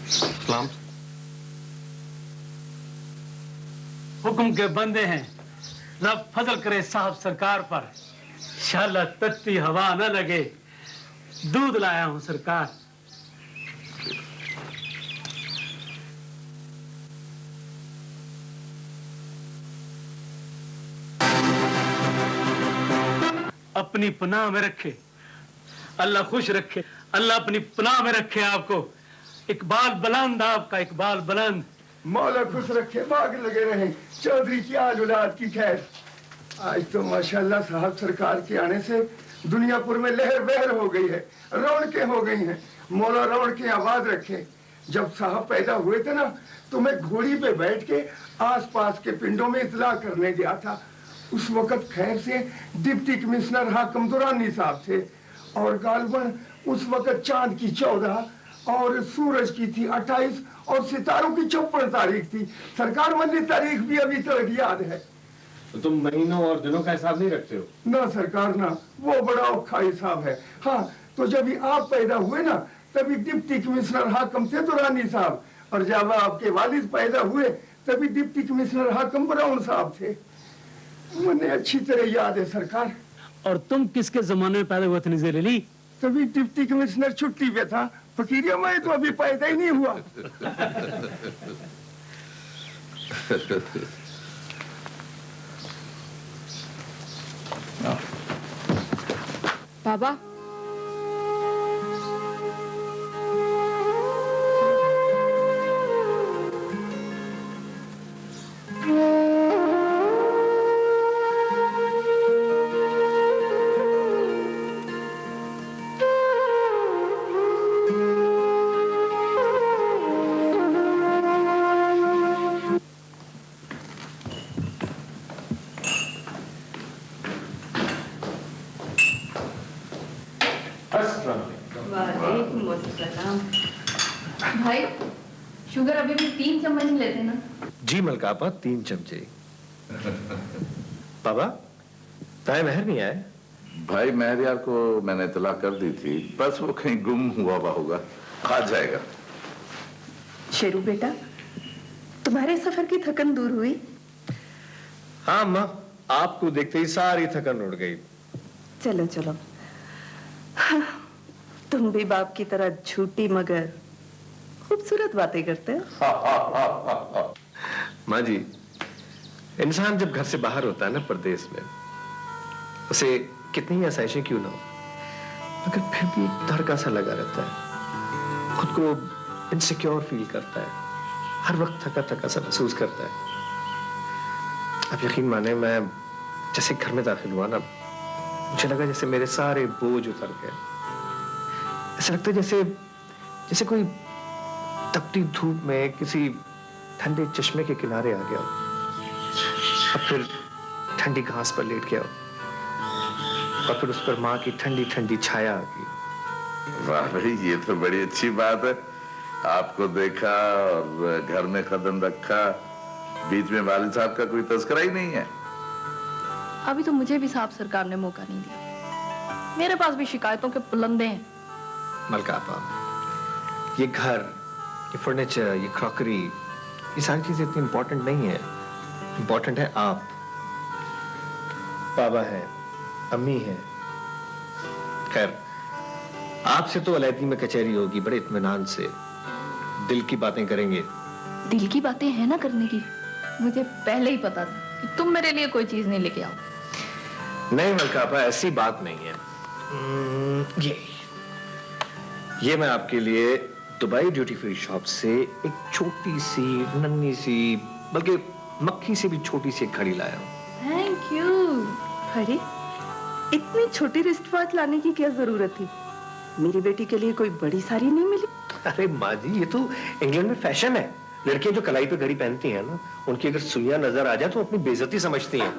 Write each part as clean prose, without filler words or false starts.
सलाम। हुक्म के बंदे हैं, रब फजल करे साहब सरकार पर, शाला तत्ती हवा न लगे, दूध लाया हूं सरकार। अपनी पनाह में रखे, अल्लाह खुश रखे, अल्लाह अपनी पनाह में रखे आपको। इकबाल बुलंद, आपका इकबाल बुलंद। मौला खुश रखे, बाग लगे रहे। चौधरी की आज औलाद की खैर। आज तो माशाल्लाह साहब सरकार के आने से दुनियापुर में लहर बहर हो गई है, रौनकें हो गई हैं। मौला रौनकें आबाद रखे। जब साहब पैदा हुए थे ना, तो मैं घोड़ी पे बैठ के आसपास के पिंडों में इतला करने गया था। उस वक्त खैर से डिप्टी कमिश्नर हाकिम दुरानी साहब थे, और गालबन उस वक्त चांद की 14 और सूरज की थी 28 और सितारों की 54 तारीख थी। सरकार वाली तारीख भी अभी तक याद है। तो तुम महीनों और दिनों का हिसाब नहीं रखते हो? ना सरकार ना, वो बड़ा औखा हिसाब है। हाँ, तो जब आप पैदा हुए ना, तभी डिप्टी कमिश्नर हाकिम थे दुरानी साहब, और जब आपके वालिद पैदा हुए तभी डिप्टी कमिश्नर हाकिम ब्राउन साहब थे। मुझे अच्छी तरह याद है सरकार। और तुम किसके जमाने में पैदा हुए थे नज़ीर अली? तभी डिप्टी कमिश्नर छुट्टी पे था। फकीरिया मैं तो अभी पैदा ही नहीं हुआ। बाबा, भाई शुगर अभी भी 3 चम्मच ही लेते ना? जी मलकापा, 3 चमचे। बाबा, ताए महर नहीं आए? भाई महरियार को मैंने इतला कर दी थी, बस वो कहीं गुम हुआ होगा, आ जाएगा। शेरू बेटा, तुम्हारे सफर की थकन दूर हुई? हाँ अम्मा, आपको देखते ही सारी थकन उड़ गई। चलो चलो, हाँ, तुम भी बाप की तरह झूठी मगर खूबसूरत बातें करते हो। माँ जी, इंसान जब घर से बाहर होता है ना परदेश में, उसे कितनी ही आसाइशें क्यों ना हो, मगर फिर भी एक डर का सा लगा रहता है। खुद को इनसिक्योर फील करता है, हर वक्त थका थका सा महसूस करता है। आप यकीन माने, मैं जैसे घर में दाखिल हुआ ना, मुझे लगा जैसे मेरे सारे बोझ उतर गए। ऐसा लगता है जैसे जैसे कोई तपती धूप में किसी ठंडे चश्मे के किनारे आ गया, और फिर ठंडी घास पर लेट गया, और फिर उस पर माँ की ठंडी ठंडी छाया आ गई। वाह भाई, ये तो बड़ी अच्छी बात है। आपको देखा और घर में कदम रखा, बीच में वालिद साहब का कोई तस्करा ही नहीं है। अभी तो मुझे भी साहब सरकार ने मौका नहीं दिया। मेरे पास भी शिकायतों के पुलंदे हैं। मलकापा, ये घर, ये फर्नीचर, ये क्रॉकरी, ये सारी चीजें इतनी इंपॉर्टेंट नहीं है। इंपॉर्टेंट है आप। बाबा है, अम्मी है। खैर, आपसे तो अलैदी में कचहरी होगी, बड़े इत्मीनान से दिल की बातें करेंगे। दिल की बातें हैं ना करने की। मुझे पहले ही पता था कि तुम मेरे लिए कोई चीज नहीं लेके आओ। नहीं मलकापा, ऐसी बात नहीं है। ये मैं आपके लिए दुबई ड्यूटी फ्री शॉप से एक छोटी सी, नन्ही सी, बल्कि मक्खी से भी छोटी सी घड़ी लाया हूँ। Thank you. अरे, इतनी छोटी रिस्ट वॉच लाने की क्या जरूरत थी? मेरी बेटी के लिए कोई बड़ी सारी नहीं मिली? अरे माँ जी, ये तो इंग्लैंड में फैशन है। लड़कियां जो कलाई पे घड़ी पहनती हैं ना, उनकी अगर सुइयां नजर आ जाए तो अपनी बेइज्जती समझती हैं।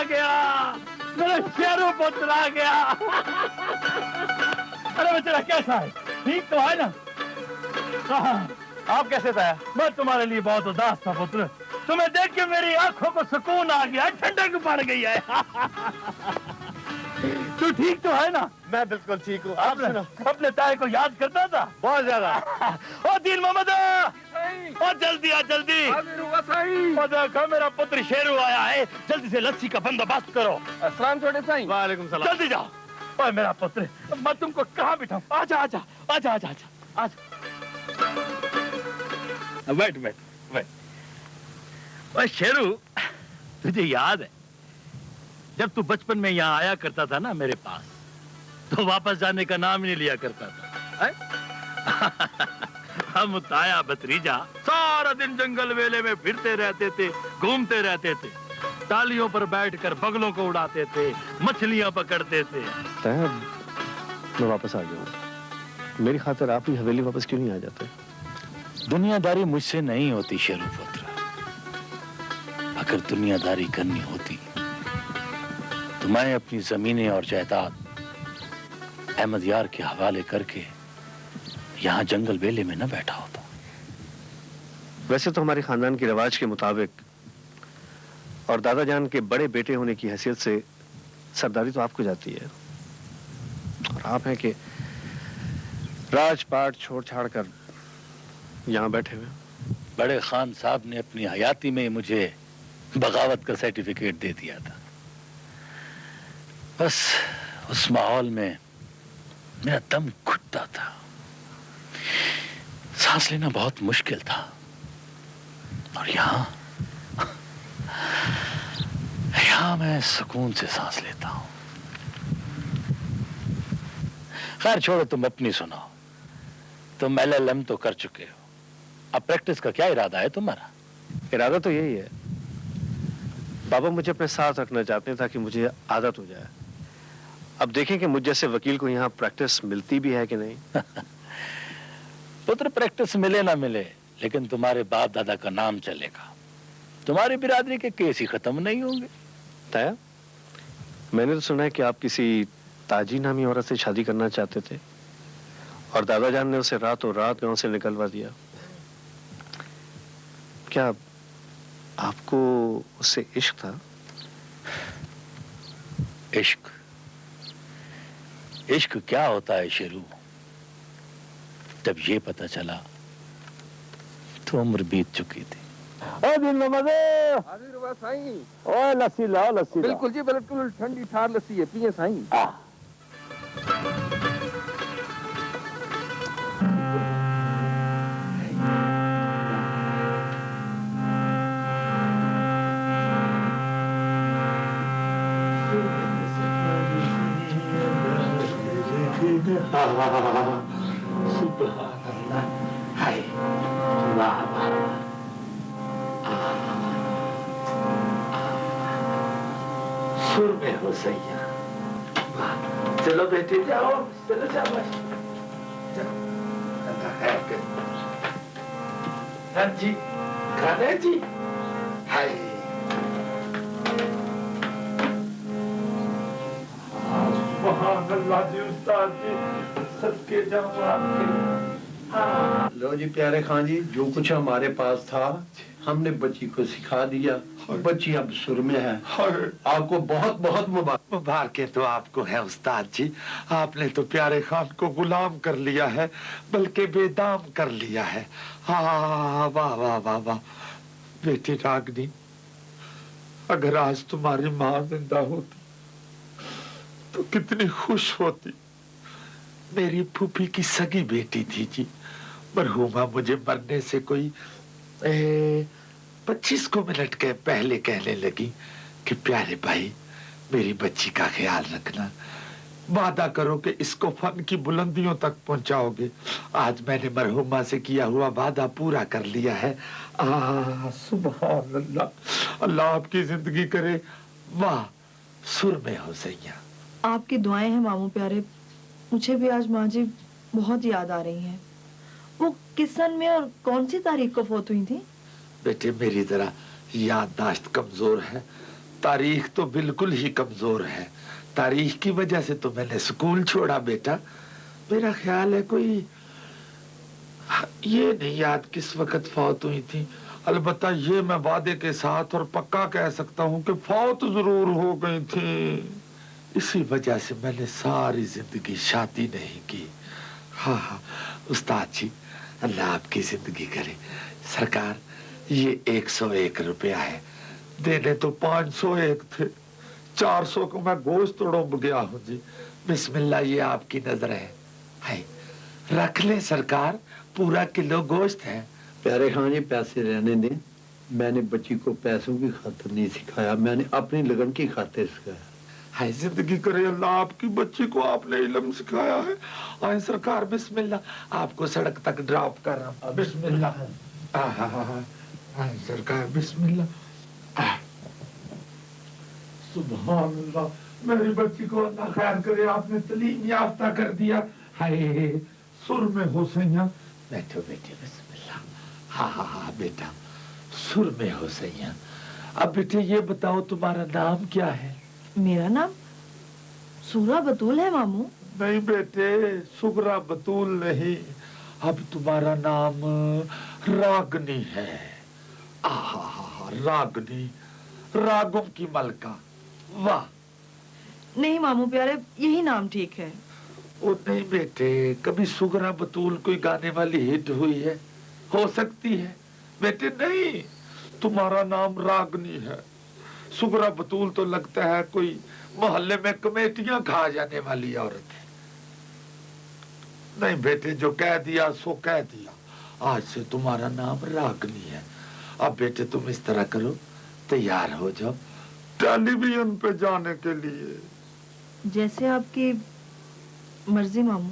आ गया, मेरा शेरू पुत्र आ गया। अरे बेचारा कैसा है, ठीक तो है ना? आप कैसे थे? मैं तुम्हारे लिए बहुत उदास था पुत्र, तुम्हें देख के मेरी आंखों को सुकून आ गया, ठंडक पड़ गई है। तू ठीक तो है ना? मैं बिल्कुल ठीक हूँ। आप सुनो। अपने ताए को याद करता था? बहुत ज्यादा। ओ दीन मोहम्मद, ओ जल्दी आ जल्दी। ओ देखो मेरा पुत्र शेरू आया है, जल्दी से लस्सी का बंदोबस्त करो। अस्सलाम छोटे साईं। वालेकुम सलाम। जल्दी जाओ। ओए मेरा पुत्र, मैं तुमको कहाँ बिठाऊं? आजा आजा आजा आजा आजा आजा। बैठ बैठ बैठ। ओए शेरू, तुझे याद है जब तू बचपन में यहाँ आया करता था ना मेरे पास, तो वापस जाने का नाम ही नहीं लिया करता था। हम ताया भतीजा सारा दिन जंगल वेले में फिरते रहते थे, घूमते रहते थे, टालियों पर बैठकर बगलों को उड़ाते थे, मछलियां पकड़ते थे। मैं वापस आ गया। मेरी खातिर आप ही हवेली वापस क्यों नहीं आ जाते? दुनियादारी मुझसे नहीं होती शेरू पुत्र। अगर दुनियादारी करनी होती तो मैं अपनी जमीनें और जायदाद अहमद यार के हवाले करके यहाँ जंगल बेले में न बैठा होता। वैसे तो हमारे खानदान के रिवाज के मुताबिक और दादा जान के बड़े बेटे होने की हैसियत से सरदारी तो आपको जाती है, और आप हैं कि राजपाट छोड़ छाड़ कर यहाँ बैठे हुए। बड़े खान साहब ने अपनी हयाती में मुझे बगावत का सर्टिफिकेट दे दिया था। बस उस माहौल में मेरा दम घुटता था, सांस लेना बहुत मुश्किल था, और यहाँ मैं सुकून से सांस लेता हूं। खैर छोड़ो, तुम अपनी सुनाओ। तुम LLM तो कर चुके हो, अब प्रैक्टिस का क्या इरादा है तुम्हारा? इरादा तो यही है, बाबा मुझे अपने साथ रखना चाहते हैं ताकि मुझे आदत हो जाए। अब देखें कि मुझ जैसे वकील को यहाँ प्रैक्टिस मिलती भी है कि नहीं। पुत्र, प्रैक्टिस मिले ना मिले, लेकिन तुम्हारे बाप दादा का नाम चलेगा। तुम्हारी बिरादरी के केस ही खत्म नहीं होंगे। ताया, मैंने तो सुना है कि आप किसी ताजी नामी औरत से शादी करना चाहते थे, और दादा जान ने उसे रातों रात गांव से निकलवा दिया। क्या आपको उससे इश्क था? इश्क? इश्क क्या होता है शेरू? जब ये पता चला तो उम्र बीत चुकी थी। ओ दिन नमदे, हाजिर हुआ साईं। ओ लस्सी लाओ, लस्सी बिल्कुल जी, बिल्कुल ठंडी ठार लस्सी है, पिए साईं। सुर में हो सैया। चलो बेटे जाओ, चलो जाओ। हाँ जी, खाना जी। हाय, अल्लाह जी, उस्ताद जी, सबके जाओ आपके। लो जी प्यारे खान जी, जो कुछ हमारे पास था हमने बच्ची को सिखा दिया। बच्ची अब सुर में है। आपको बहुत बहुत मुबारकें तो आपको है उस्ताद जी। आपने तो प्यारे खान को गुलाम कर लिया है, बल्कि बेदाम कर लिया है। हाँ, वाह वाह वाह वाह। बेटी रागनी, अगर आज तुम्हारी माँ जिंदा होती तो कितनी खुश होती। मेरी फूफी की सगी बेटी थी जी। मरहूमा मुझे मरने से कोई 25 मिनट के पहले कहने लगी कि प्यारे भाई, मेरी बच्ची का ख्याल रखना, वादा करो कि इसको फन की बुलंदियों तक पहुंचाओगे। आज मैंने मरहूमा से किया हुआ वादा पूरा कर लिया है। सुभान अल्लाह, अल्लाह आपकी जिंदगी करे। वाह, सुर में हो सैया। आपकी दुआएं हैं मामू प्यारे। मुझे भी आज माँ जी बहुत याद आ रही हैं। वो किस सन में और कौन सी तारीख को फौत हुई थी? बेटे, मेरी तरह याददाश्त कमजोर है तारीख तो बिल्कुल ही कमजोर है। तारीख की वजह से तो मैंने स्कूल छोड़ा बेटा। मेरा ख्याल है कोई, ये नहीं याद किस वक्त फौत हुई थी। अलबत्ता ये मैं वादे के साथ और पक्का कह सकता हूँ कि फौत जरूर हो गई थी। इसी वजह से मैंने सारी जिंदगी शादी नहीं की। हाँ हाँ उस्ताद जी, अल्लाह आपकी जिंदगी करे। सरकार, ये 101 रुपया है, देने तो 501 थे। 400 को मैं गोश्त उड़ोब गया हूँ जी। बिस्मिल्लाह, ये आपकी नजर है। रख ले सरकार, पूरा किलो गोश्त है। प्यारे खान जी पैसे रहने दें, मैंने बच्ची को पैसों की खातिर नहीं सिखाया, मैंने अपनी लगन की खातिर सिखाया। हाय जिंदगी करे अल्लाह, आपकी बच्ची को आपने इल्म सिखाया है। आए सरकार, बिस्मिल्लाह, आपको सड़क तक ड्रॉप कर रहा हूँ। बिस्मिल्लाह। आए सरकार, बिस्मिल्लाह। सुभान अल्लाह, मेरी बच्ची को अल्लाह खैर करे, आपने तलीम याफ्ता कर दिया। हाय सुर में हो सैया। बैठो बेटे, बिस्मिल्लाह। हाँ हाँ हाँ बेटा, सुर में हो सैया। अब बेटे ये बताओ तुम्हारा नाम क्या है? मेरा नाम सूरा बतूल है मामू। नहीं बेटे, सुगरा बतूल नहीं, अब तुम्हारा नाम रागनी है। रागनी, रागम की मलका। वाह। नहीं मामू प्यारे, यही नाम ठीक है। ओ नहीं बेटे, कभी सुगरा बतूल कोई गाने वाली हिट हुई है? हो सकती है बेटे। नहीं, तुम्हारा नाम रागनी है। सुगरा बतूल तो लगता है कोई मोहल्ले में कमेटियां खा जाने वाली औरत है। नहीं बेटे, जो कह दिया सो कह दिया। आज से तुम्हारा नाम रागनी है। अब बेटे तुम इस तरह करो, तैयार हो जाओ टेलीविजन पे जाने के लिए। जैसे आपकी मर्जी मामू।